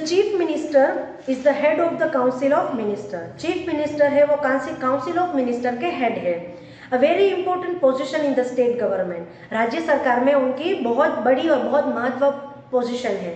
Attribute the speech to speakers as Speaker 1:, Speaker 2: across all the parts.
Speaker 1: Chief minister is the head of the council of minister. Chief minister है वो council of minister के head है। A very important position in the state government. राज्य सरकार में उनकी बहुत बड़ी और बहुत महत्वपूर्ण पोजीशन है।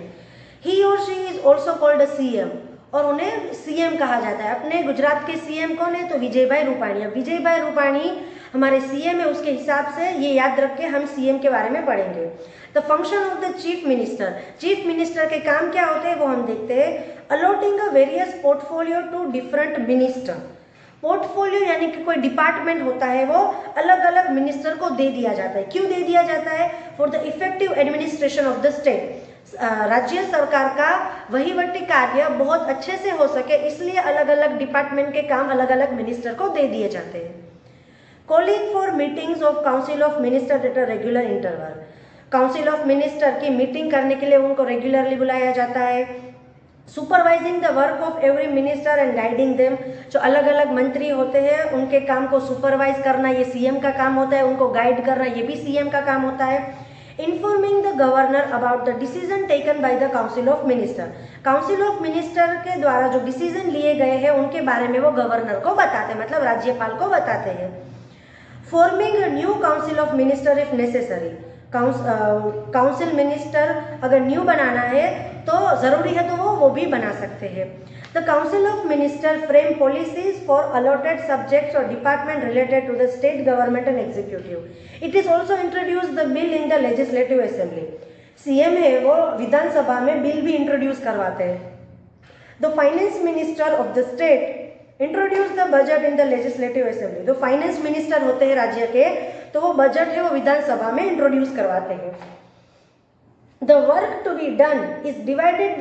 Speaker 1: ही और she is also called a CM, और उन्हें सीएम कहा जाता है। अपने गुजरात के सीएम कौन है? तो विजय भाई रूपाणी। अब विजय भाई रूपाणी हमारे सीएम है, उसके हिसाब से ये याद रख के हम सीएम के बारे में पढ़ेंगे। The function of the chief minister, chief minister के काम क्या होते हैं वो हम देखते हैं। Allotting a various portfolio to different minister. Portfolio यानी कि कोई डिपार्टमेंट होता है वो अलग अलग मिनिस्टर को दे दिया जाता है। क्यों दे दिया जाता है? For the effective administration of the state. राज्य सरकार का वहीवटी कार्य बहुत अच्छे से हो सके, इसलिए अलग अलग डिपार्टमेंट के काम अलग अलग मिनिस्टर को दे दिए जाते हैं। Calling for meetings of council of minister at a regular interval. Council of minister की मीटिंग करने के लिए उनको रेगुलरली बुलाया जाता है। Supervising the work of every minister and guiding them. जो अलग अलग मंत्री होते हैं उनके काम को सुपरवाइज करना ये सीएम का काम होता है, उनको गाइड करना ये भी सीएम का काम होता है। Informing the governor about the decision taken by the council of minister. Council of minister के द्वारा जो डिसीजन लिए गए हैं उनके बारे में वो गवर्नर को बताते हैं, मतलब राज्यपाल को बताते हैं। Forming a new council of minister if necessary. Council minister अगर न्यू बनाना है तो ज़रूरी है तो वो भी बना सकते हैं। The council of minister frame policies for allotted subjects और department related to the state government and executive. It is also introduce the bill in the legislative assembly. CM है वो विधानसभा में बिल भी इंट्रोड्यूस करवाते हैं। The finance minister of the state introduce the budget in the legislative assembly. जो finance minister होते हैं राज्य के, तो वो बजट है वो विधानसभा में इंट्रोड्यूस करवाते हैं। The work to be done is divided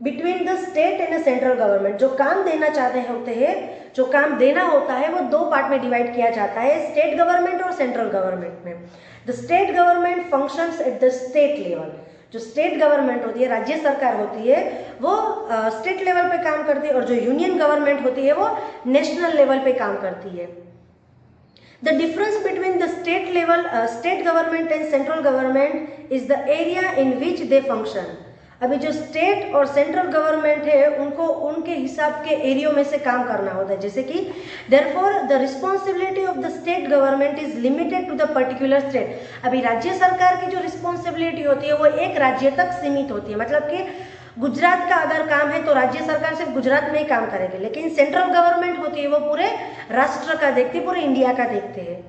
Speaker 1: between the state and central government. जो काम देना चाहते होते हैं, जो काम देना होता है वो दो पार्ट में डिवाइड किया जाता है, स्टेट गवर्नमेंट और सेंट्रल गवर्नमेंट में। The state government functions at the state level. जो स्टेट गवर्नमेंट होती है, राज्य सरकार होती है, वो स्टेट लेवल पे काम करती है, और जो यूनियन गवर्नमेंट होती है वो नेशनल लेवल पे काम करती है। The difference between the state government and central government is the area in which they function. अभी जो स्टेट और सेंट्रल गवर्नमेंट है उनको उनके हिसाब के एरियो में से काम करना होता है। जैसे कि therefore the responsibility of the state government is limited to the particular state. अभी राज्य सरकार की जो रिस्पॉन्सिबिलिटी होती है वो एक राज्य तक सीमित होती है, मतलब कि गुजरात का अगर काम है तो राज्य सरकार सिर्फ गुजरात में ही काम करेगी, लेकिन सेंट्रल गवर्नमेंट होती है वो पूरे राष्ट्र का देखती है, पूरे इंडिया का देखते हैं।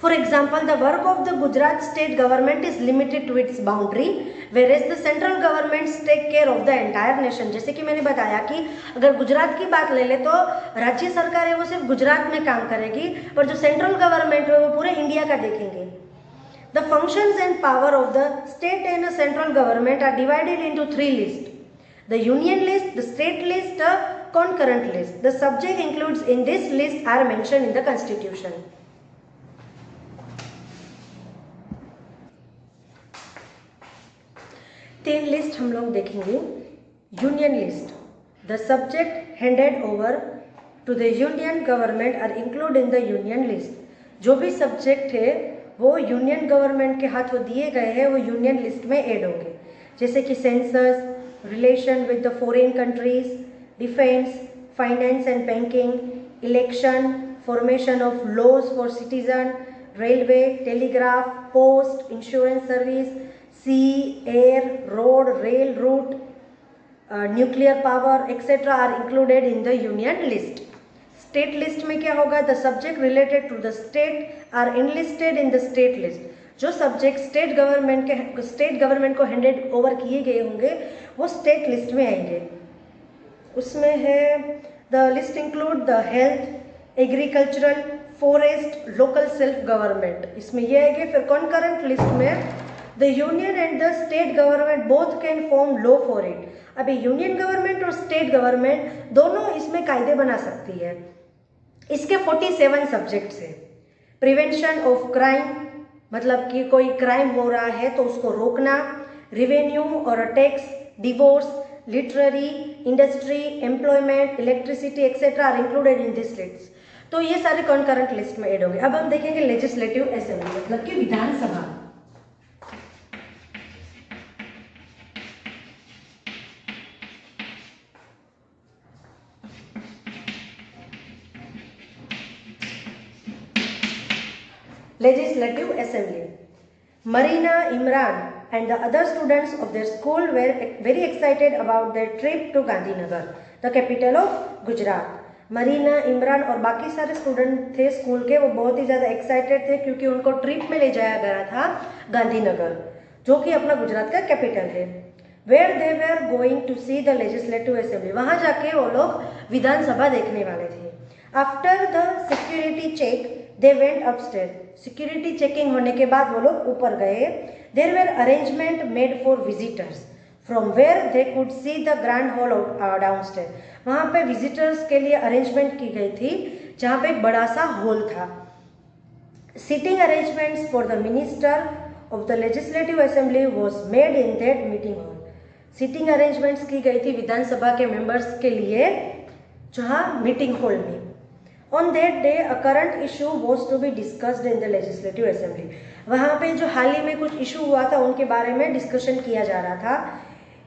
Speaker 1: For example, the work of the Gujarat state government is limited to its boundary, whereas the central governments take care of the entire nation. जैसे कि मैंने बताया कि अगर गुजरात की बात ले ले तो राज्य सरकार है वो सिर्फ गुजरात में काम करेगी, पर जो सेंट्रल गवर्नमेंट है वो पूरे इंडिया का देखेंगे। The functions and power of the state and the central government are divided into three lists: the union list, the state list, the concurrent list. The subject includes in this list are mentioned in the constitution. तीन list हम लोग देखेंगे। Union list, the subject handed over to the union government are include in the union list. जो भी subject है वो union government के हाथों दिए गए हैं वो यूनियन लिस्ट में ऐड होंगे, जैसे कि census, relation with the foreign countries, defence, finance and banking, election, formation of laws for citizen, railway, telegraph, post, insurance service, sea, air, road, rail route, nuclear power, etc. are included in the union list. State list में क्या होगा? The subject related to the state are enlisted in the state list. जो subject state government को handed over किए गए होंगे वो state list में आएंगे। उसमें है the list include the health, agricultural, forest, local self government, इसमें ये आएंगे। फिर कॉन्करेंट लिस्ट में the union and the state government both can form law for it. अभी यूनियन गवर्नमेंट और स्टेट गवर्नमेंट दोनों इसमें कायदे बना सकती है। इसके 47 सब्जेक्ट्स है। प्रिवेंशन ऑफ क्राइम, मतलब कि कोई क्राइम हो रहा है तो उसको रोकना, रेवेन्यू और tax, divorce, literary, industry, employment, electricity etcetera are included in this list. तो ये सारे कॉन्करेंट लिस्ट में ऐड होंगे। अब हम देखेंगे लेजिस्लेटिव असेंबली, मतलब कि विधानसभा। Legislative Assembly. Marina, Imran and the other students of their school were very excited about their trip to Gandhinagar, the capital of Gujarat. Marina, Imran और बाकी सारे स्टूडेंट थे स्कूल के, वो बहुत ही ज़्यादा एक्साइटेड थे क्योंकि उनको ट्रिप में ले जाया गया था गांधीनगर, जो कि अपना गुजरात का कैपिटल है। Where they were going to see the legislative assembly, वहाँ जाके वो लोग विधानसभा देखने वाले थे। After the security check they went upstair, security checking होने के बाद वो लोग ऊपर गए। There were arrangement made for visitors from where they could see the grand hall downstair, वहाँ पे विजिटर्स के लिए अरेंजमेंट की गई थी जहाँ पे एक बड़ा सा हॉल था। Seating arrangements for the minister of the legislative assembly was made in that meeting hall, seating arrangements की गई थी विधानसभा के मेंबर्स के लिए जहाँ मीटिंग हॉल में। On that day a current issue was to be discussed in the legislative assembly, वहाँ पे जो हाल ही में कुछ इशू हुआ था उनके बारे में डिस्कशन किया जा रहा था।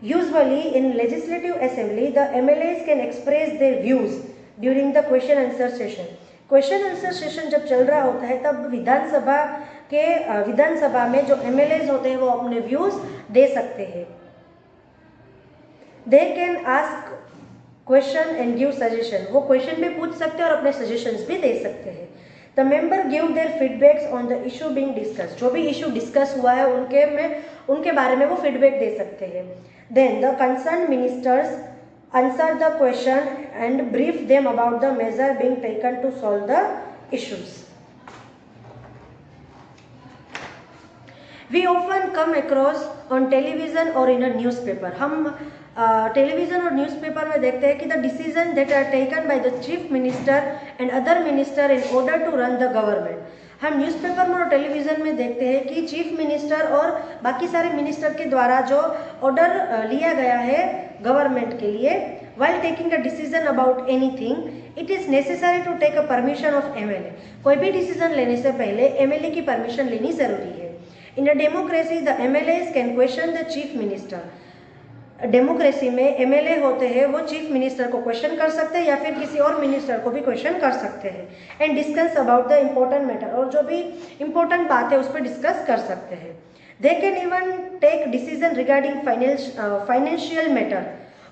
Speaker 1: Usually in legislative assembly the MLAs can express their views during the question answer session, question answer session जब चल रहा होता है तब विधानसभा में जो MLAs होते हैं वो अपने व्यूज दे सकते हैं। They can ask question and give suggestion, वो क्वेश्चन भी पूछ सकते हैं और अपने सजेशंस भी दे सकते हैं। The member give their feedbacks on the issue being discuss, जो भी इशू डिस्कस हुआ है उनके बारे में वो फीडबैक दे सकते हैं। Then the concern ministers answer the question and brief them about the measure being taken to solve the issues. We often come across on television और इन अ न्यूज़पेपर, हम टेलीविज़न और न्यूज़पेपर में देखते हैं कि the decision that are taken by the chief minister and other minister in order to run the government, हम newspaper में और टेलीविज़न में देखते हैं कि चीफ मिनिस्टर और बाकी सारे मिनिस्टर के द्वारा जो ऑर्डर लिया गया है गवर्नमेंट के लिए, while taking a decision about anything it is necessary to take a permission of MLA, कोई भी डिसीजन लेने से पहले MLA की परमिशन लेनी ज़रूरी है। In a democracy the MLAs can question the chief minister, democracy में MLA होते हैं वो चीफ मिनिस्टर को क्वेश्चन कर सकते हैं या फिर किसी और मिनिस्टर को भी क्वेश्चन कर सकते हैं। And discuss about the important matter, और जो भी इम्पोर्टेंट बात है उस पर डिस्कस कर सकते हैं। They can even take decision regarding financial matter,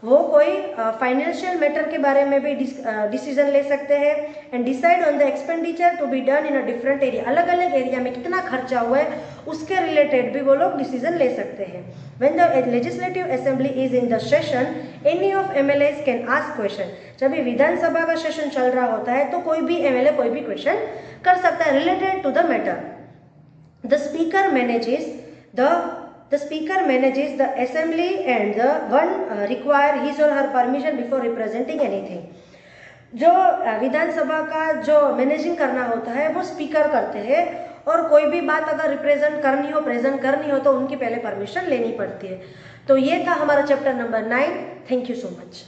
Speaker 1: वो कोई फाइनेंशियल मैटर के बारे में भी डिसीजन ले सकते हैं। And decide on the expenditure to be done in a different area, अलग अलग एरिया में कितना खर्चा हुआ है उसके रिलेटेड भी वो लोग डिसीजन ले सकते हैं। When the legislative assembly is in the session any of MLAs can ask question, जब भी विधानसभा का सेशन चल रहा होता है तो कोई भी MLA कोई भी क्वेश्चन कर सकता है related to the matter. The speaker manages the assembly and the one require his or her permission before representing anything, जो विधानसभा का जो मैनेजिंग करना होता है वो स्पीकर करते हैं, और कोई भी बात अगर रिप्रेजेंट करनी हो तो उनकी पहले परमिशन लेनी पड़ती है। तो ये था हमारा chapter number 9। Thank you so much.